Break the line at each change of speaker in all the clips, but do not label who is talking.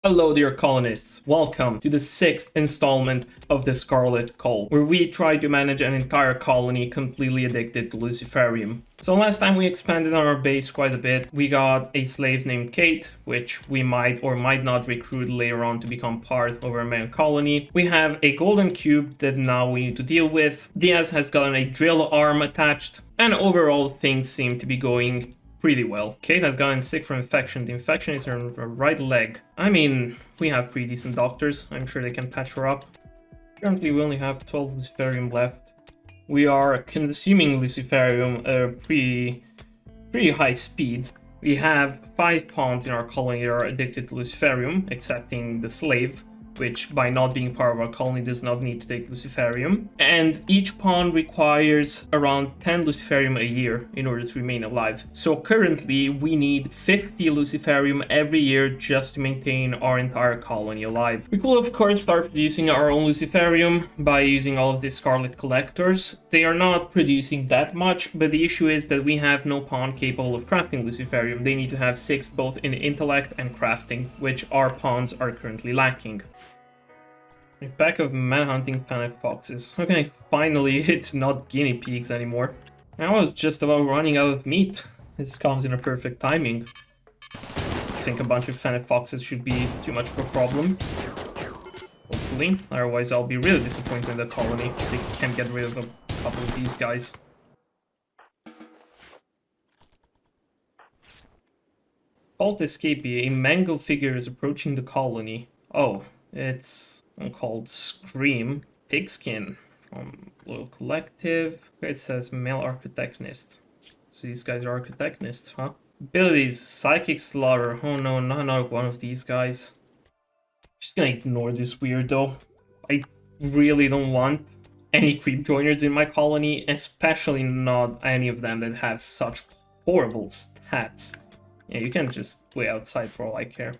Hello dear colonists, welcome to the sixth installment of the Scarlet Cult, where we try to manage an entire colony completely addicted to Luciferium. So last time we expanded on our base quite a bit. We got a slave named Kate, which we might or might not recruit later on to become part of our main colony. We have a golden cube that now we need to deal with. Diaz has gotten a drill arm attached, and overall things seem to be going pretty well. Kate has gotten sick from infection. The infection is her right leg. I mean, we have pretty decent doctors. I'm sure they can patch her up. Currently, we only have 12 Luciferium left. We are consuming Luciferium at a pretty high speed. We have 5 pawns in our colony that are addicted to Luciferium, excepting the slave, which by not being part of our colony does not need to take Luciferium. And each pawn requires around 10 Luciferium a year in order to remain alive. So currently we need 50 Luciferium every year just to maintain our entire colony alive. We could of course start producing our own Luciferium by using all of these Scarlet collectors. They are not producing that much, but the issue is that we have no pawn capable of crafting Luciferium. They need to have 6 both in intellect and crafting, which our pawns are currently lacking. A pack of manhunting fennec foxes. Okay, finally it's not guinea pigs anymore. I was just about running out of meat. This comes in a perfect timing. I think a bunch of fennec foxes should be too much of a problem. Hopefully, otherwise I'll be really disappointed in the colony. They can't get rid of a couple of these guys. Cult escapee. A mango figure is approaching the colony. Oh, it's called Scream. Pigskin from Little Collective. It says male architectonist. So these guys are architectonists, huh? Abilities, Psychic Slaughter. Oh no, not one of these guys. Just gonna ignore this weirdo. I really don't want any creep joiners in my colony, especially not any of them that have such horrible stats. Yeah, you can just wait outside for all I care.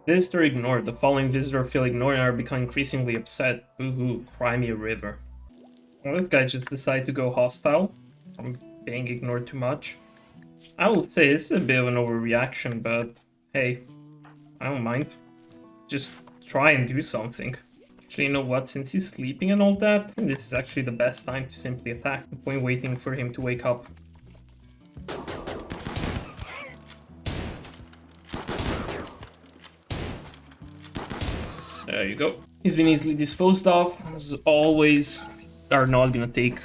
Visitor ignored. The following visitor feel ignored and are becoming increasingly upset. Boo-hoo, cry me a river. Well, this guy just decided to go hostile from being ignored too much. I will say this is a bit of an overreaction, but hey, I don't mind. Just try and do something. Actually, you know what? Since he's sleeping and all that, I think this is actually the best time to simply attack. No point waiting for him to wake up. There you go. He's been easily disposed of. As always, are not gonna take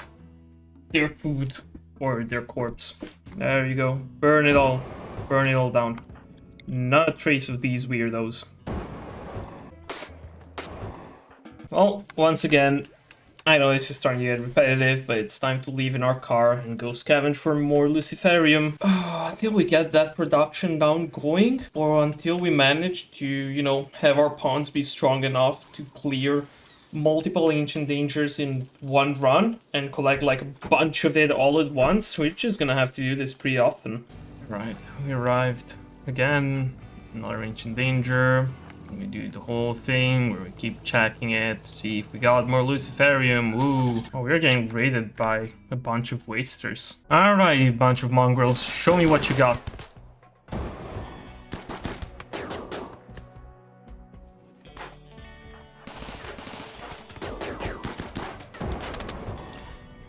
their food or their corpse. There you go. Burn it all. Burn it all down. Not a trace of these weirdos. Well, once again, I know this is starting to get repetitive, but it's time to leave in our car and go scavenge for more Luciferium. Until we get that production down going, or until we manage to, you know, have our pawns be strong enough to clear multiple ancient dangers in one run and collect like a bunch of it all at once. We're just gonna have to do this pretty often. Right, we arrived again. Another ancient danger. We do the whole thing where we keep checking it to see if we got more Luciferium. Ooh. Oh, we're getting raided by a bunch of wasters. Alright, you bunch of mongrels. Show me what you got.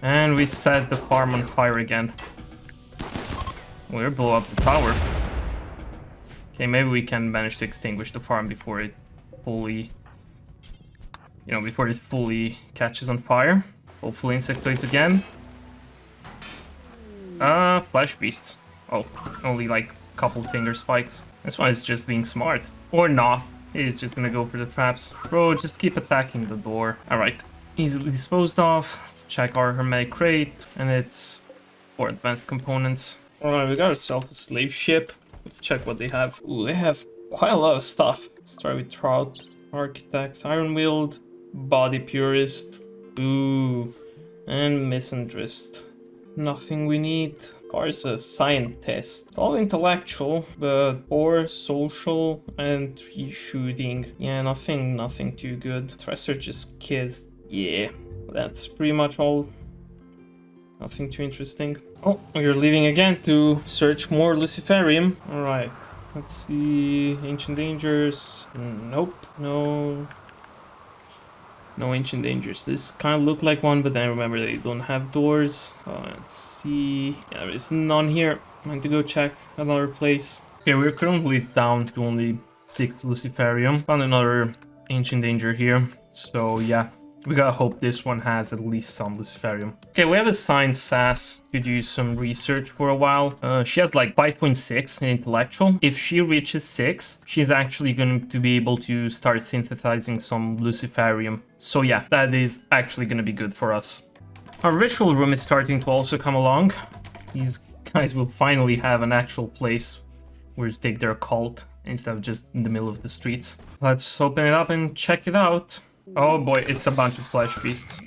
And we set the farm on fire again. We'll blow up the tower. Okay, maybe we can manage to extinguish the farm before it fully, before it fully catches on fire. Hopefully insectoids again. Flesh beasts. Oh, only like a couple finger spikes. This one is just being smart. Or not. He's just gonna go for the traps. Bro, just keep attacking the door. Alright, easily disposed of. Let's check our hermetic crate. And it's 4 advanced components. Alright, we got ourselves a slave ship. Let's check what they have. Ooh, they have quite a lot of stuff. Let's start with Trout, Architect, Iron Wield, Body Purist, ooh, and Misandrist. Nothing we need. Of course, a Scientist. All intellectual, but 4 social and 3 shooting. Yeah, nothing too good. Thresher just kids. Yeah, that's pretty much all. Nothing too interesting. Oh, we're leaving again to search more Luciferium. Alright. Let's see. Ancient dangers. Nope. No. No ancient dangers. This kind of looked like one, but then remember they don't have doors. Let's see. Yeah, there is none here. I need to go check another place. Okay, we're currently down to only 6 Luciferium. Found another ancient danger here. So yeah, we gotta hope this one has at least some Luciferium. Okay, we have assigned Sass to do some research for a while. She has like 5.6 in intellectual. If she reaches 6, she's actually going to be able to start synthesizing some Luciferium. So yeah, that is actually going to be good for us. Our ritual room is starting to also come along. These guys will finally have an actual place where to take their cult instead of just in the middle of the streets. Let's open it up and check it out. Oh boy, it's a bunch of flesh beasts.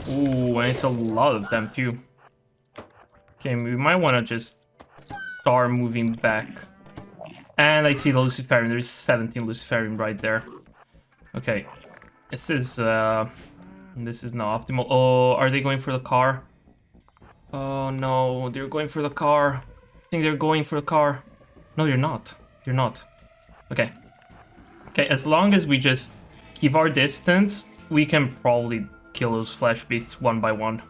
Ooh, and it's a lot of them too. Okay, we might want to just start moving back. And I see the Luciferium. There's 17 Luciferium right there. Okay, this is not optimal. Oh, are they going for the car? Oh no, they're going for the car. I think they're going for the car. No, you're not. You're not. Okay. Okay, as long as we just keep our distance, we can probably kill those flesh beasts one by one.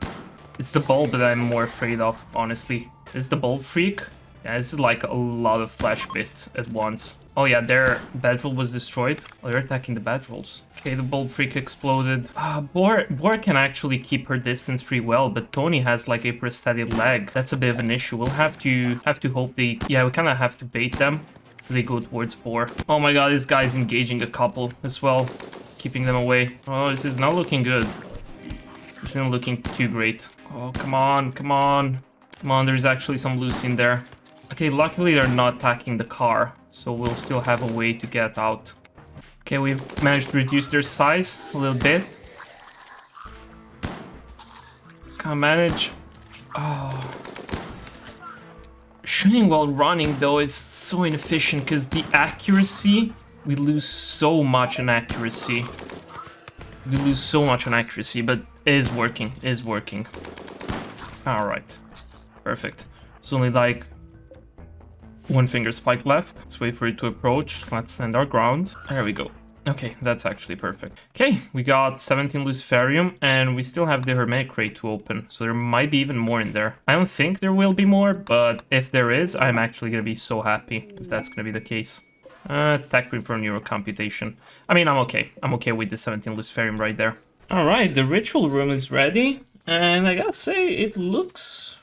It's the bulb that I'm more afraid of, honestly. Is the bulb freak? Yeah, this is like a lot of flesh beasts at once. Oh yeah, their bedroll was destroyed. Oh, they're attacking the bedrolls. Okay, the bulb freak exploded. Boar can actually keep her distance pretty well, but Tony has like a prosthetic leg. That's a bit of an issue. We'll have to hope they... Yeah, we kind of have to bait them. They go towards Boar. Oh my god, this guy's engaging a couple as well, keeping them away. Oh, this is not looking good. This isn't looking too great. Oh, come on, come on. Come on, there's actually some loose in there. Okay, luckily they're not attacking the car, so we'll still have a way to get out. Okay, we've managed to reduce their size a little bit. Can't manage. Oh. Shooting while running, though, is so inefficient because the accuracy, we lose so much in accuracy. We lose so much on accuracy, but it is working. It is working. Alright. Perfect. It's only like one finger spike left. Let's wait for it to approach. Let's stand our ground. There we go. Okay, that's actually perfect. Okay, we got 17 Luciferium, and we still have the Hermetic crate to open, so there might be even more in there. I don't think there will be more, but if there is, I'm actually going to be so happy if that's going to be the case. Tech print for neurocomputation. I mean, I'm okay. I'm okay with the 17 Luciferium right there. Alright, the ritual room is ready, and I gotta say, it looks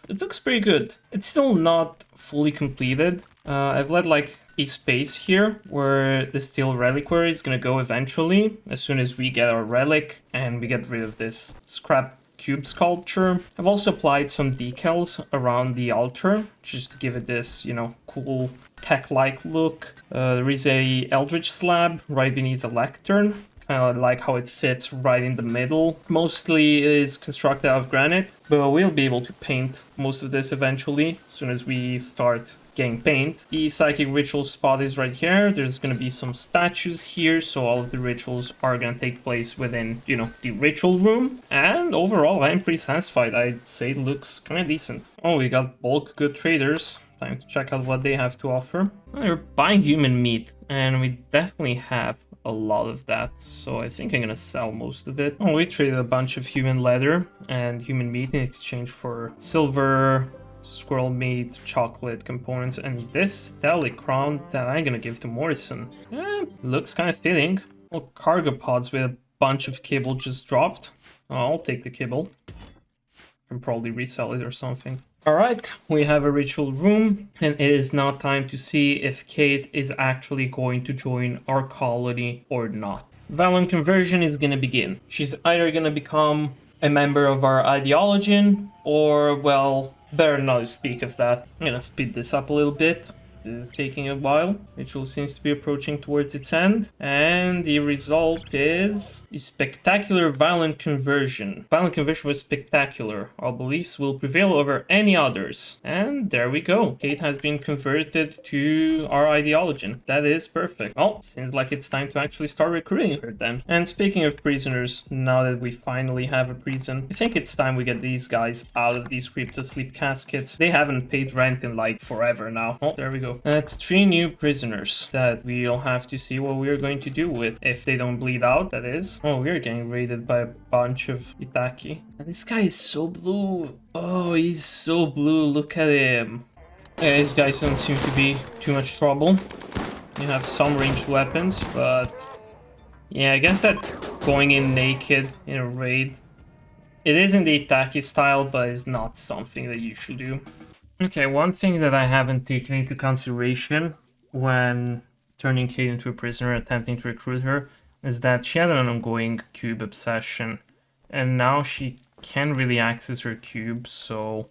pretty good. It's still not fully completed. I've let like a space here where the steel reliquary is gonna go eventually, as soon as we get our relic and we get rid of this scrap cube sculpture. I've also applied some decals around the altar, just to give it this, you know, cool tech-like look. There is a eldritch slab right beneath the lectern. Kind of like how it fits right in the middle. Mostly is constructed out of granite, but we'll be able to paint most of this eventually, as soon as we start getting paint. The psychic ritual spot is right here. There's going to be some statues here, so all of the rituals are going to take place within, you know, the ritual room. And overall, I'm pretty satisfied. I'd say it looks kind of decent. Oh, we got bulk good traders. Time to check out what they have to offer. We're buying human meat, and we definitely have a lot of that, so I think I'm gonna sell most of it. Oh, we traded a bunch of human leather and human meat in exchange for silver, squirrel meat, chocolate components, and this stellic crown that I'm gonna give to Morrison. Looks kind of fitting. Well, cargo pods with a bunch of kibble just dropped. I'll take the kibble. Can probably resell it or something. Alright, we have a ritual room, and it is now time to see if Kate is actually going to join our colony or not. Valent conversion is going to begin. She's either going to become a member of our ideology, or, well, better not to speak of that. I'm going to speed this up a little bit. This is taking a while. Ritual seems to be approaching towards its end. And the result is a spectacular violent conversion. Violent conversion was spectacular. Our beliefs will prevail over any others. And there we go. Kate has been converted to our ideology. That is perfect. Well, seems like it's time to actually start recruiting her then. And speaking of prisoners, now that we finally have a prison, I think it's time we get these guys out of these crypto sleep caskets. They haven't paid rent in like forever now. Oh, there we go. go. That's 3 new prisoners that we'll have to see what we're going to do with. If they don't bleed out, that is. Oh, we're getting raided by a bunch of Itaki. And this guy is so blue. Oh, he's so blue. Look at him. Yeah, these guys don't seem to be too much trouble. You have some ranged weapons, but yeah, I guess that going in naked in a raid, it is in the Itaki style, but it's not something that you should do. Okay, one thing that I haven't taken into consideration when turning Kate into a prisoner, attempting to recruit her, is that she had an ongoing cube obsession, and now she can't really access her cube, so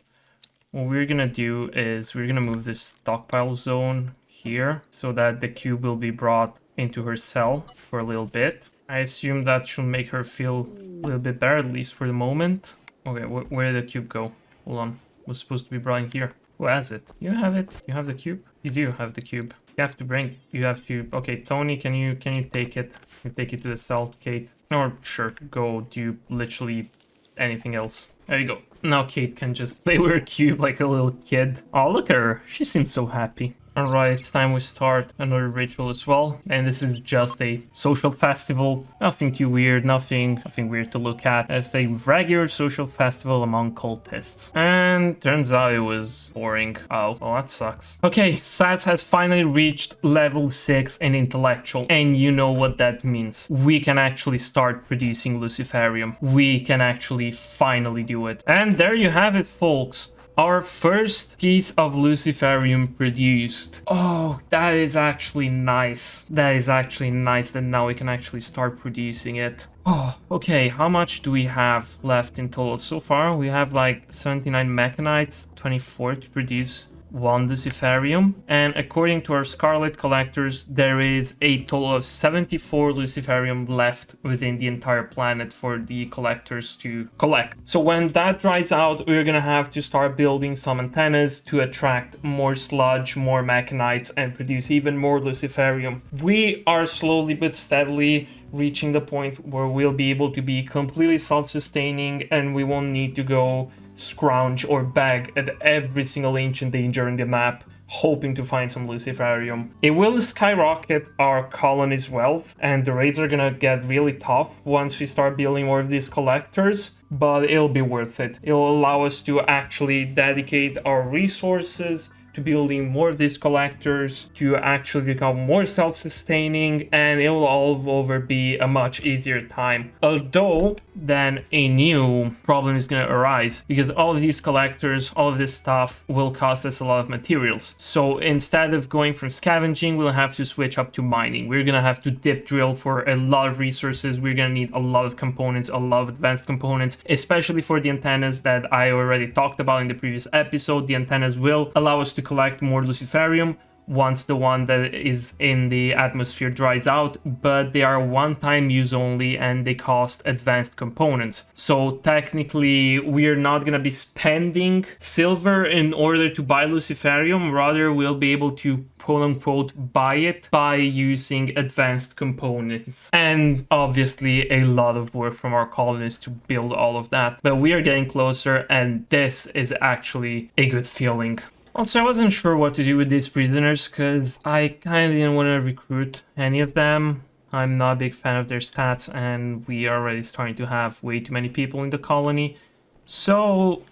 what we're gonna do is we're gonna move this stockpile zone here so that the cube will be brought into her cell for a little bit. I assume that should make her feel a little bit better, at least for the moment. Okay, where did the cube go? Hold on, it was supposed to be brought in here. Who has it? You have it? You have the cube? You do have the cube. You have to bring, you have to, okay, Tony, can you take it? You take it to the cell, Kate. Or sure, go do literally anything else. There you go. Now Kate can just play with her cube like a little kid. Oh, look at her. She seems so happy. Alright, it's time we start another ritual as well. And this is just a social festival. Nothing too weird, nothing weird to look at. It's a regular social festival among cultists. And turns out it was boring. Oh, well that sucks. Okay, Saz has finally reached level 6 in intellectual. And you know what that means. We can actually start producing Luciferium. We can actually finally do it. And there you have it, folks. Our first piece of Luciferium produced. Oh, that is actually nice. That is actually nice that now we can actually start producing it. Oh, okay, how much do we have left in total? So far, we have like 79 mechanites, 24 to produce 1 Luciferium, and according to our Scarlet collectors, there is a total of 74 Luciferium left within the entire planet for the collectors to collect. So when that dries out, we're gonna have to start building some antennas to attract more sludge, more mechanites, and produce even more Luciferium. We are slowly but steadily reaching the point where we'll be able to be completely self-sustaining, and we won't need to go scrounge or beg at every single ancient danger in the map hoping to find some Luciferium. It will skyrocket our colony's wealth, and the raids are gonna get really tough once we start building more of these collectors, but it'll be worth it. It'll allow us to actually dedicate our resources to building more of these collectors, to actually become more self-sustaining, and it will all over be a much easier time. Although, then a new problem is gonna arise, because all of these collectors, all of this stuff will cost us a lot of materials. So instead of going from scavenging, we'll have to switch up to mining. We're gonna have to dip drill for a lot of resources. We're gonna need a lot of components, a lot of advanced components, especially for the antennas that I already talked about in the previous episode. The antennas will allow us to collect more Luciferium once the one that is in the atmosphere dries out, but they are one-time use only and they cost advanced components. So technically we're not gonna be spending silver in order to buy Luciferium, rather we'll be able to quote-unquote buy it by using advanced components. And obviously a lot of work from our colonists to build all of that, but we are getting closer, and this is actually a good feeling. Also, I wasn't sure what to do with these prisoners because I kind of didn't want to recruit any of them. I'm not a big fan of their stats, and we are already starting to have way too many people in the colony. So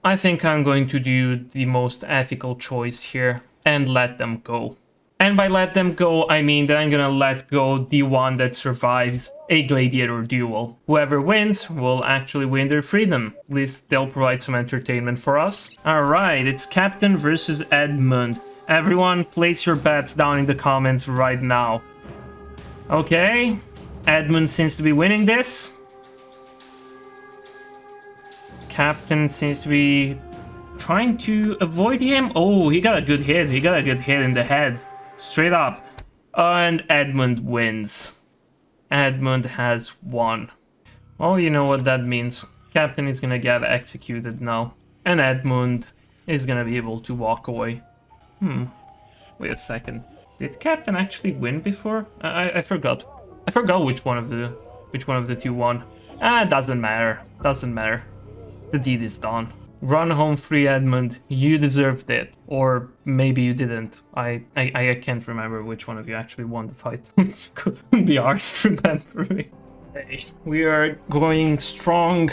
I think I'm going to do the most ethical choice here and let them go. And by let them go, I mean that I'm gonna let go the one that survives a gladiator duel. Whoever wins will actually win their freedom. At least they'll provide some entertainment for us. Alright, it's Captain versus Edmund. Everyone, place your bets down in the comments right now. Okay, Edmund seems to be winning this. Captain seems to be trying to avoid him. Oh, he got a good hit. He got a good hit in the head. Straight up. And Edmund wins. Edmund has won. Well, you know what that means. Captain is gonna get executed now. And Edmund is gonna be able to walk away. Wait a second. Did Captain actually win before? I forgot. I forgot which one of the two won. Doesn't matter. Doesn't matter. The deed is done. Run home free, Edmund. You deserved it. Or maybe you didn't. I can't remember which one of you actually won the fight. Couldn't be arsed remembering. Okay, we are going strong.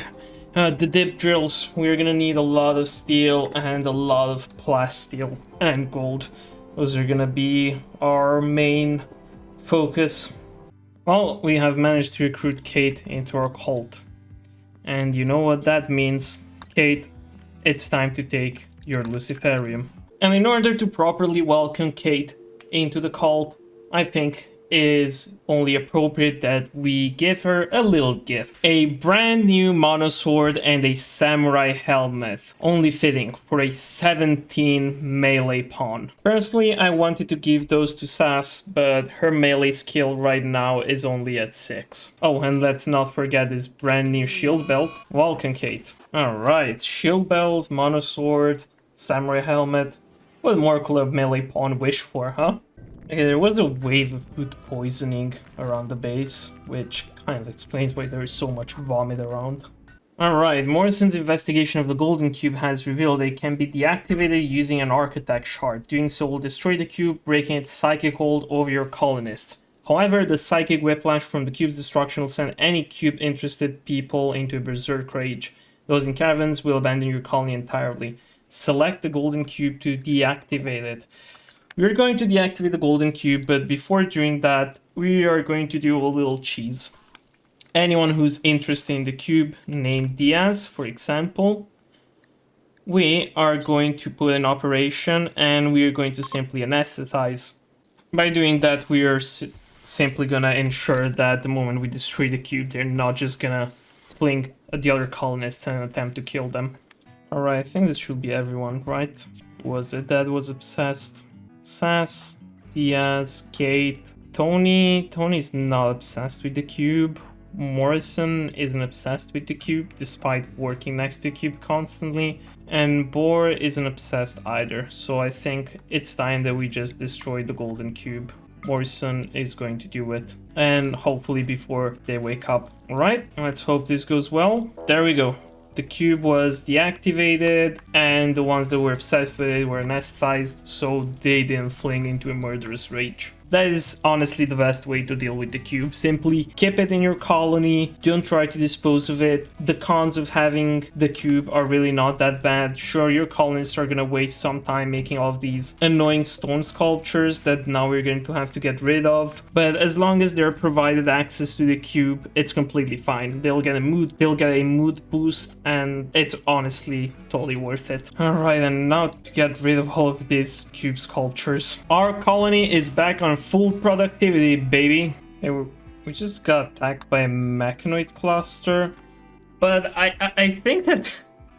The dip drills. We're gonna need a lot of steel and a lot of plasteel and gold. Those are gonna be our main focus. Well, we have managed to recruit Kate into our cult. And you know what that means. Kate, it's time to take your Luciferium. And in order to properly welcome Kate into the cult, I think is only appropriate that we give her a little gift. A brand new monosword and a samurai helmet. Only fitting for a 17 melee pawn. Personally, I wanted to give those to Sass, but her melee skill right now is only at 6. Oh, and let's not forget this brand new shield belt. Welcome, Kate. Alright, shield belt, monosword, samurai helmet. What more could a melee pawn wish for, huh? Okay, there was a wave of food poisoning around the base, which kind of explains why there is so much vomit around. Alright, Morrison's investigation of the Golden Cube has revealed it can be deactivated using an Architect shard. Doing so will destroy the cube, breaking its psychic hold over your colonists. However, the psychic whiplash from the cube's destruction will send any cube-interested people into a berserk rage. Those in caravans will abandon your colony entirely. Select the Golden Cube to deactivate it. We're going to deactivate the Golden Cube, but before doing that, we are going to do a little cheese. Anyone who's interested in the cube, named Diaz, for example, we are going to put an operation and we are going to simply anesthetize. By doing that, we are simply going to ensure that the moment we destroy the cube, they're not just going to fling at the other colonists and attempt to kill them. Alright, I think this should be everyone, right? Was it that was obsessed? Sass, Diaz, Kate, Tony. Tony's not obsessed with the cube. Morrison isn't obsessed with the cube, despite working next to the cube constantly. And Bohr isn't obsessed either, so I think it's time that we just destroy the Golden Cube. Morrison is going to do it, and hopefully before they wake up. Alright, let's hope this goes well. There we go. The cube was deactivated, and the ones that were obsessed with it were anesthetized, so they didn't fling into a murderous rage. That is honestly the best way to deal with the cube. Simply keep it in your colony, don't try to dispose of it. The cons of having the cube are really not that bad. Sure, your colonists are gonna waste some time making all of these annoying stone sculptures that now we're going to have to get rid of. But as long as they're provided access to the cube, it's completely fine. They'll get a mood boost, and it's honestly totally worth it. Alright, and now to get rid of all of these cube sculptures. Our colony is back on full productivity, baby. Hey, we just got attacked by a mechanoid cluster, but I think that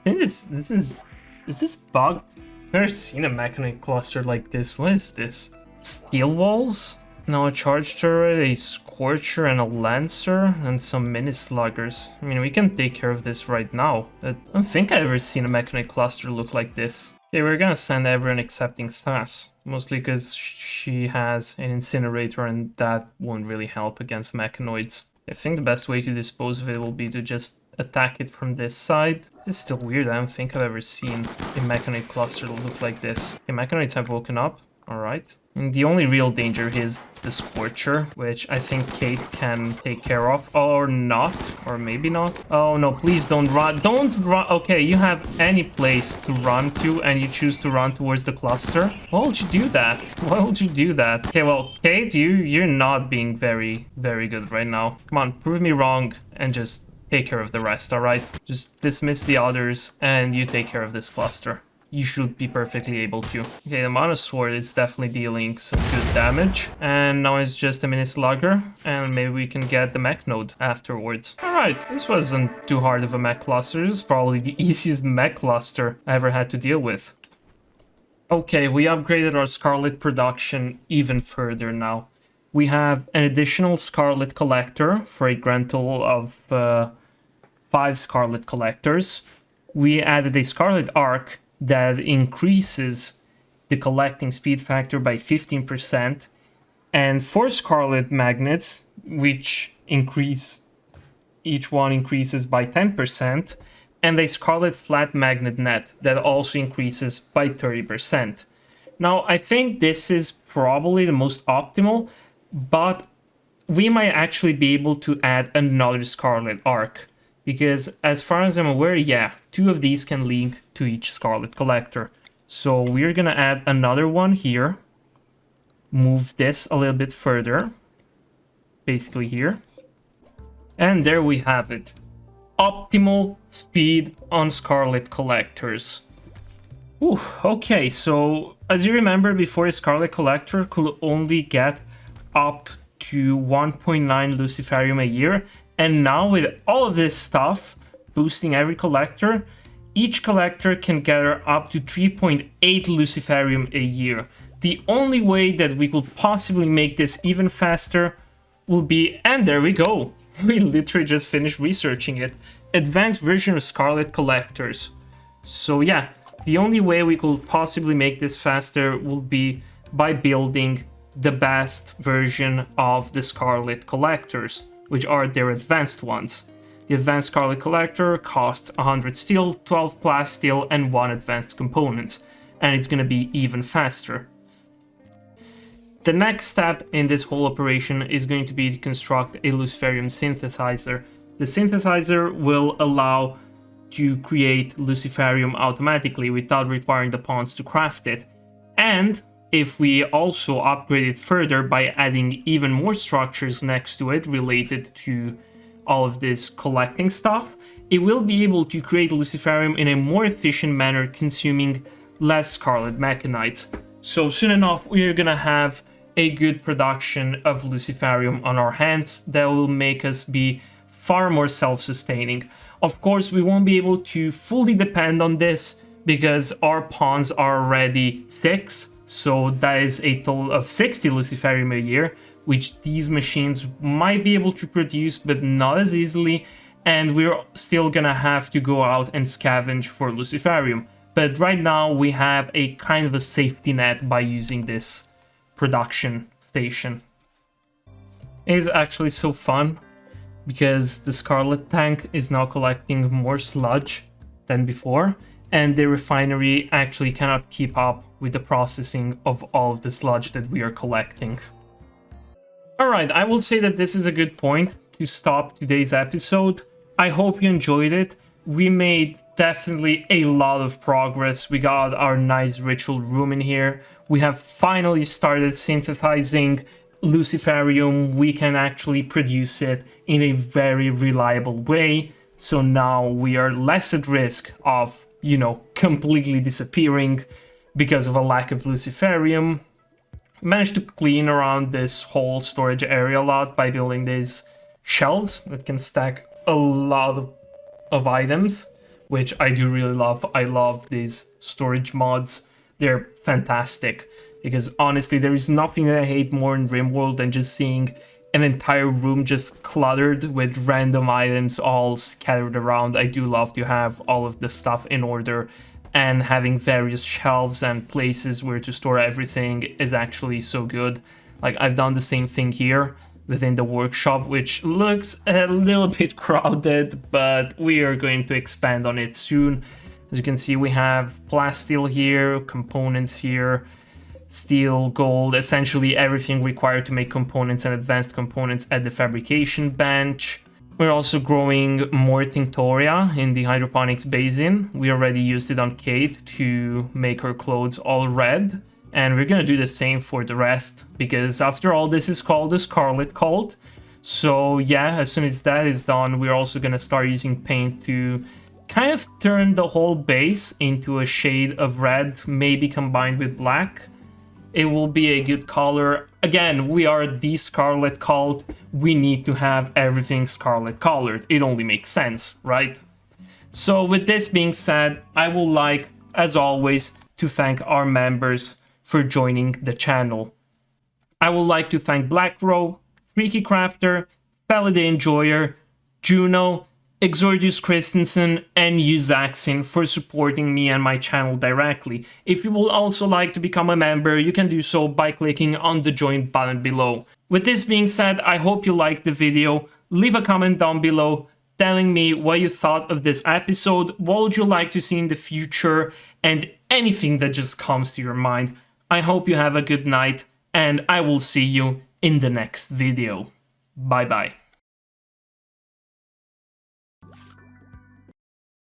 this is this bugged? I've never seen a mechanoid cluster like this. What is this? Steel walls? Now a charge turret, a scorcher, and a lancer, and some mini sluggers. I mean, we can take care of this right now. I don't think I've ever seen a mechanoid cluster look like this. Okay, we're gonna send everyone excepting Sass. Mostly because she has an incinerator and that won't really help against mechanoids. I think the best way to dispose of it will be to just attack it from this side. This is still weird. I don't think I've ever seen a mechanoid cluster look like this. Okay, mechanoids have woken up. Alright. And the only real danger is the Scorcher, which I think Kate can take care of. Or not. Or maybe not. Oh no, please don't run. Don't run. Okay, you have any place to run to and you choose to run towards the cluster. Why would you do that? Why would you do that? Okay, well, Kate, you're not being very, very good right now. Come on, prove me wrong and just take care of the rest, alright? Just dismiss the others and you take care of this cluster. You should be perfectly able to. Okay, the monosword is definitely dealing some good damage. And now it's just a mini slugger. And maybe we can get the mech node afterwards. Alright, this wasn't too hard of a mech cluster. This is probably the easiest mech cluster I ever had to deal with. Okay, we upgraded our Scarlet production even further now. We have an additional Scarlet Collector for a grand total of 5 Scarlet Collectors. We added a Scarlet Arc that increases the collecting speed factor by 15%, and 4 Scarlet Magnets, which each one increases by 10%, and a Scarlet Flat Magnet Net that also increases by 30%. Now, I think this is probably the most optimal, but we might actually be able to add another Scarlet Arc, because as far as I'm aware, yeah, 2 of these can link to each Scarlet Collector. So we're gonna add another one here, move this a little bit further, basically here, and there we have it. Optimal speed on Scarlet Collectors. Ooh, okay, so as you remember before, a Scarlet Collector could only get up to 1.9 Luciferium a year, and now with all of this stuff boosting every collector, each collector can gather up to 3.8 Luciferium a year. The only way that we could possibly make this even faster will be, and there we go, we literally just finished researching it, advanced version of Scarlet Collectors. So yeah, the only way we could possibly make this faster will be by building the best version of the Scarlet Collectors, which are their advanced ones. The advanced Scarlet Collector costs 100 steel, 12 plasteel, and 1 advanced components, and it's gonna be even faster. The next step in this whole operation is going to be to construct a Luciferium synthesizer. The synthesizer will allow to create Luciferium automatically without requiring the pawns to craft it. And if we also upgrade it further by adding even more structures next to it related to all of this collecting stuff, it will be able to create Luciferium in a more efficient manner, consuming less Scarlet Mechanites. So soon enough, we're gonna have a good production of Luciferium on our hands that will make us be far more self-sustaining. Of course, we won't be able to fully depend on this because our pawns are already 6, so that is a total of 60 Luciferium a year, which these machines might be able to produce, but not as easily, and we're still gonna have to go out and scavenge for Luciferium. But right now we have a kind of a safety net by using this production station. It is actually so fun because the Scarlet tank is now collecting more sludge than before, and the refinery actually cannot keep up with the processing of all of the sludge that we are collecting. Alright, I will say that this is a good point to stop today's episode. I hope you enjoyed it. We made definitely a lot of progress. We got our nice ritual room in here. We have finally started synthesizing Luciferium. We can actually produce it in a very reliable way. So now we are less at risk of, you know, completely disappearing because of a lack of Luciferium. Managed to clean around this whole storage area a lot by building these shelves that can stack a lot of items, which I do really love. I love these storage mods. They're fantastic because honestly, there is nothing that I hate more in Rimworld than just seeing an entire room just cluttered with random items all scattered around. I do love to have all of the stuff in order, and having various shelves and places where to store everything is actually so good. Like, I've done the same thing here within the workshop, which looks a little bit crowded, but we are going to expand on it soon. As you can see, we have plasteel here, components here, steel, gold, essentially everything required to make components and advanced components at the fabrication bench. We're also growing more Tinctoria in the hydroponics basin. We already used it on Kate to make her clothes all red, and we're gonna do the same for the rest, because after all, this is called the Scarlet Cult. So yeah, as soon as that is done, we're also gonna start using paint to kind of turn the whole base into a shade of red, maybe combined with black. It will be a good color. Again, we are the Scarlet Cult. We need to have everything scarlet colored. It only makes sense, right? So with this being said, I would like, as always, to thank our members for joining the channel. I would like to thank Blackrow, Freaky Crafter, Paladin Enjoyer, Juno, Exordius Christensen, and Uzaxin for supporting me and my channel directly. If you would also like to become a member, you can do so by clicking on the join button below. With this being said, I hope you liked the video. Leave a comment down below. telling me what you thought of this episode, what would you like to see in the future, and anything that just comes to your mind. I hope you have a good night, and I will see you in the next video. Bye bye.